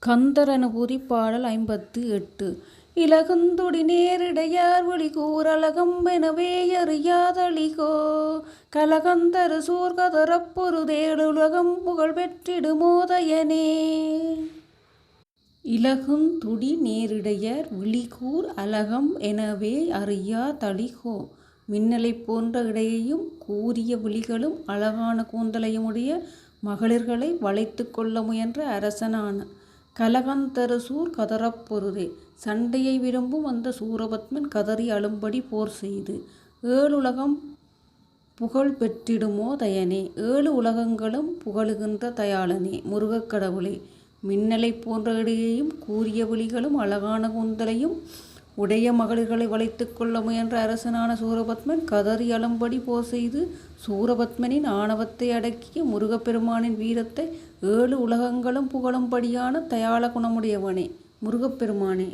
கந்தர் அனுபூதி பாடல் 58. இலகுந்துடி நேரிடையார் விழிகூர் அலகம்பெனவே அறியாதளிகோ கலகந்தரு சூர்கதரப் பொருதேடுலகம் புகழ் பெற்றிடுமோதயனே. இலகுந்துடி நேரிடையார் விழிகூர் அலகம் எனவே அறியா தளிகோ. மின்னலைப் போன்ற இடையையும் கூரிய விழிகளும் அழகான கூந்தலையுமுடைய மகளிர்களை வளைத்து கொள்ள முயன்ற அரசனான கலகந்தரு சூர் கதரப் பொருதே. சண்டையை விரும்பும் அந்த சூரபத்மன் கதறி அழும்படி போர் செய்து ஏழுலகம் புகழ் பெற்றிடுமோ தயனே. ஏழு உலகங்களும் புகழுகின்ற தயாளனே, முருகக் கடவுளே. மின்னலைப் போன்ற இடையையும் கூரிய விழிகளும் அழகான கூந்தலையும் உடைய மகளிர்களை வளைத்து கொள்ள முயன்ற அரசனான சூரபத்மன் கதறி அழும்படி போர் செய்து சூரபத்மனின் ஆணவத்தை அடக்கிய முருகப்பெருமானின் வீரத்தை ஏழு உலகங்களும் புகழும்படியான தயாள குணமுடையவனே, முருகப்பெருமானே.